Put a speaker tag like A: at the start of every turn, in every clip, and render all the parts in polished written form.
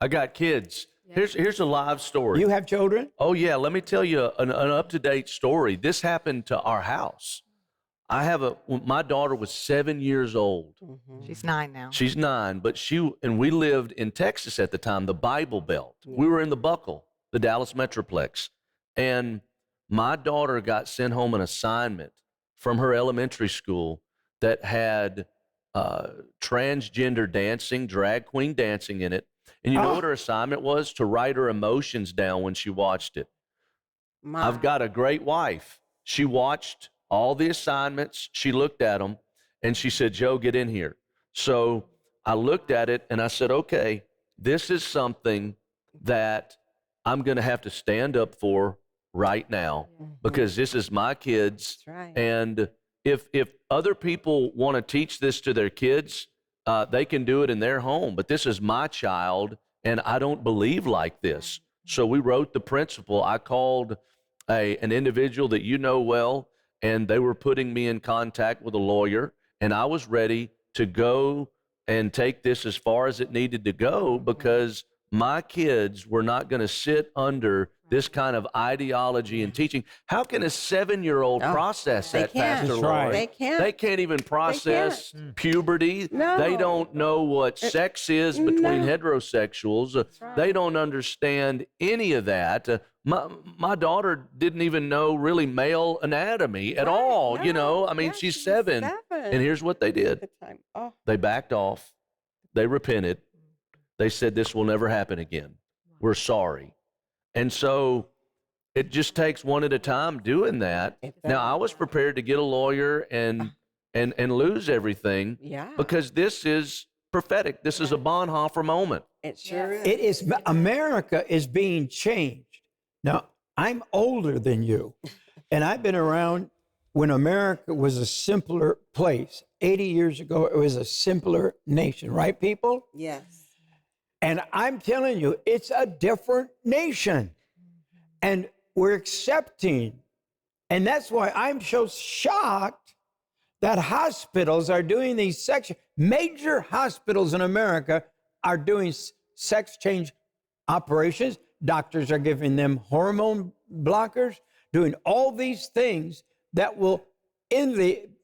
A: I got kids.
B: Yeah.
A: Here's a live story.
C: You have children?
A: Oh, yeah. Let me tell you an up-to-date story. This happened to our house. My daughter was 7 years old.
B: Mm-hmm. She's 9 now.
A: She's 9, but we lived in Texas at the time, the Bible Belt. Yeah. We were in the Buckle, the Dallas Metroplex. And my daughter got sent home an assignment from her elementary school that had transgender dancing, drag queen dancing in it. And you know what her assignment was? To write her emotions down when she watched it. I've got a great wife. She watched all the assignments. She looked at them, and she said, Joe, get in here. So I looked at it, and I said, okay, this is something that I'm going to have to stand up for right now because this is my kids.
D: That's right.
A: And if other people want to teach this to their kids, they can do it in their home. But this is my child, and I don't believe like this. So we wrote the principle. I called an individual that you know well, and they were putting me in contact with a lawyer, and I was ready to go and take this as far as it needed to go because my kids were not going to sit under this kind of ideology and teaching. How can a 7-year-old process that, Pastor Lori?
D: They can't.
A: They can't even process puberty.
D: No.
A: They don't know what sex is between heterosexuals.
D: Right.
A: They don't understand any of that. My daughter didn't even know really male anatomy at all.
D: No.
A: You know, I mean, she's 7. And here's what they did. They backed off. They repented. They said, this will never happen again. We're sorry. And so it just takes one at a time doing that. Now, I was prepared to get a lawyer and lose everything because this is prophetic. This is a Bonhoeffer moment.
D: It sure is.
C: It is. America is being changed. Now, I'm older than you, and I've been around when America was a simpler place. 80 years ago, it was a simpler nation, right, people?
D: Yes.
C: And I'm telling you, it's a different nation. And we're accepting. And that's why I'm so shocked that hospitals are doing these major hospitals in America are doing sex change operations. Doctors are giving them hormone blockers, doing all these things that will,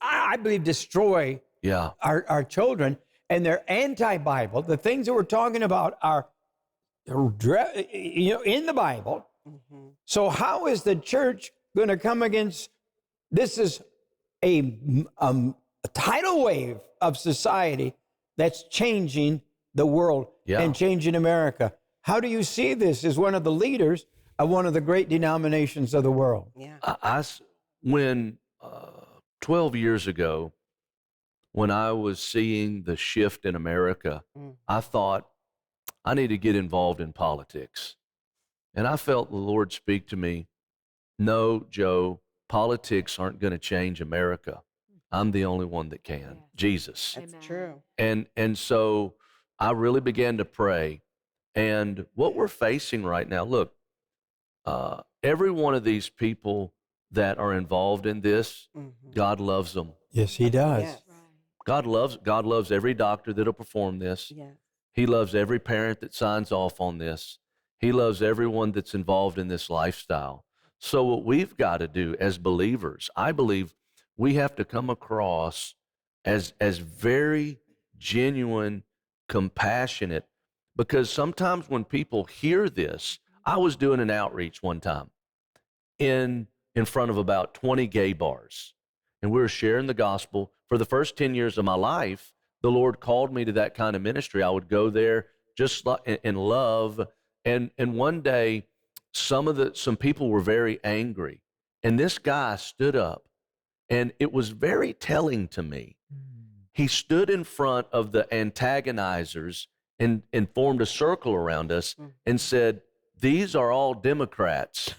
C: I believe, destroy our children. And they're anti-Bible. The things that we're talking about are, in the Bible. Mm-hmm. So how is the church going to come against? This is a tidal wave of society that's changing the world and changing America. How do you see this as one of the leaders of one of the great denominations of the world?
A: Yeah. When 12 years ago, when I was seeing the shift in America, I thought, I need to get involved in politics. And I felt the Lord speak to me, no, Joe, politics aren't going to change America. I'm the only one that can, Jesus.
D: That's true.
A: And so I really began to pray. And what we're facing right now, look, every one of these people that are involved in this, God loves them.
C: Yes, he does.
D: Yes.
A: God loves every doctor that'll perform this.
D: Yes.
A: He loves every parent that signs off on this. He loves everyone that's involved in this lifestyle. So what we've got to do as believers, I believe we have to come across as very genuine, compassionate, because sometimes when people hear this, I was doing an outreach one time in front of about 20 gay bars, and we were sharing the gospel. For the first 10 years of my life, the Lord called me to that kind of ministry. I would go there just in love. And one day, some people were very angry. And this guy stood up, and it was very telling to me. He stood in front of the antagonizers and formed a circle around us and said, these are all Democrats.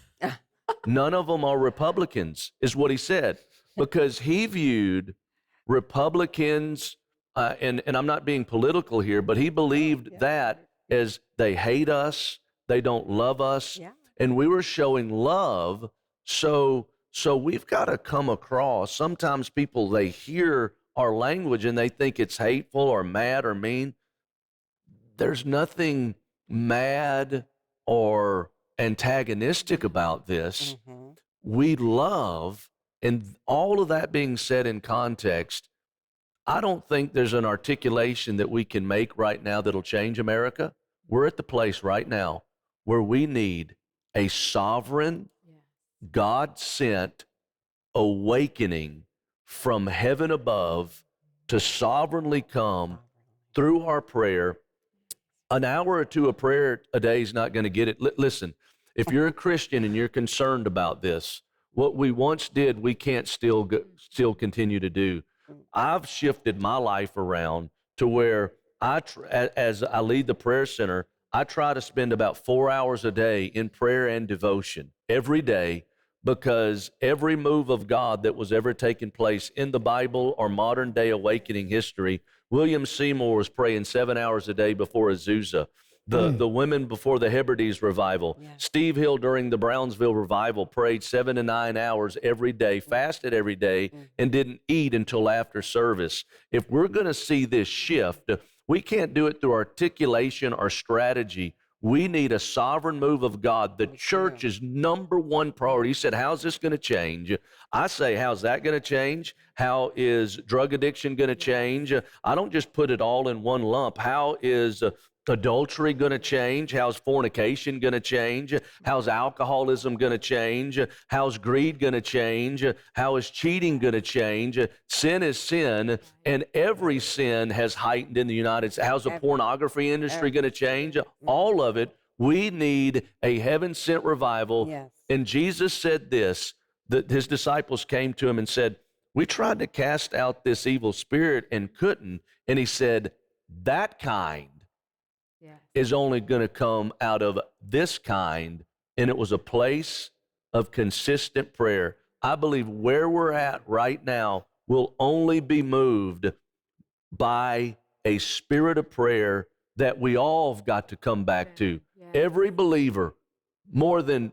A: None of them are Republicans, is what he said. Because he viewed Republicans, and I'm not being political here, but he believed that as they hate us, they don't love us, and we were showing love. So we've got to come across. Sometimes people, they hear our language and they think it's hateful or mad or mean. There's nothing mad or antagonistic about this. We love, and all of that being said in context, I don't think there's an articulation that we can make right now that'll change America. We're at the place right now where we need a sovereign, God-sent awakening from heaven above to sovereignly come through our prayer. An hour or two of prayer a day is not going to get it. Listen, if you're a Christian and you're concerned about this, what we once did, we can't still continue to do. I've shifted my life around to where as I lead the prayer center, I try to spend about 4 hours a day in prayer and devotion every day, because every move of God that was ever taking place in the Bible or modern day awakening history, William Seymour was praying 7 hours a day before Azusa. The women before the Hebrides revival. Yeah. Steve Hill during the Brownsville revival prayed 7 to 9 hours every day, fasted every day, and didn't eat until after service. If we're going to see this shift, we can't do it through articulation or strategy. We need a sovereign move of God. The church's number one priority. He said, how's this going to change? I say, how's that going to change? How is drug addiction going to change? I don't just put it all in one lump. How is adultery going to change? How's fornication going to change? How's alcoholism going to change? How's greed going to change? How is cheating going to change? Sin is sin, and every sin has heightened in the United States. How's the pornography industry going to change? All of it. We need a heaven-sent revival. Yes. And Jesus said this, that his disciples came to him and said, we tried to cast out this evil spirit and couldn't. And he said, that kind is only going to come out of this kind. And it was a place of consistent prayer. I believe where we're at right now will only be moved by a spirit of prayer that we all have got to come back to. Every believer, more than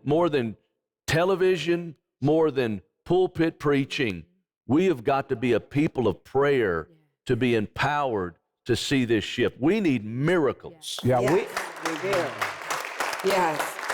A: television, more than pulpit preaching, we have got to be a people of prayer to be empowered to see this shift. We need miracles.
C: Yeah,
B: we do. Yes.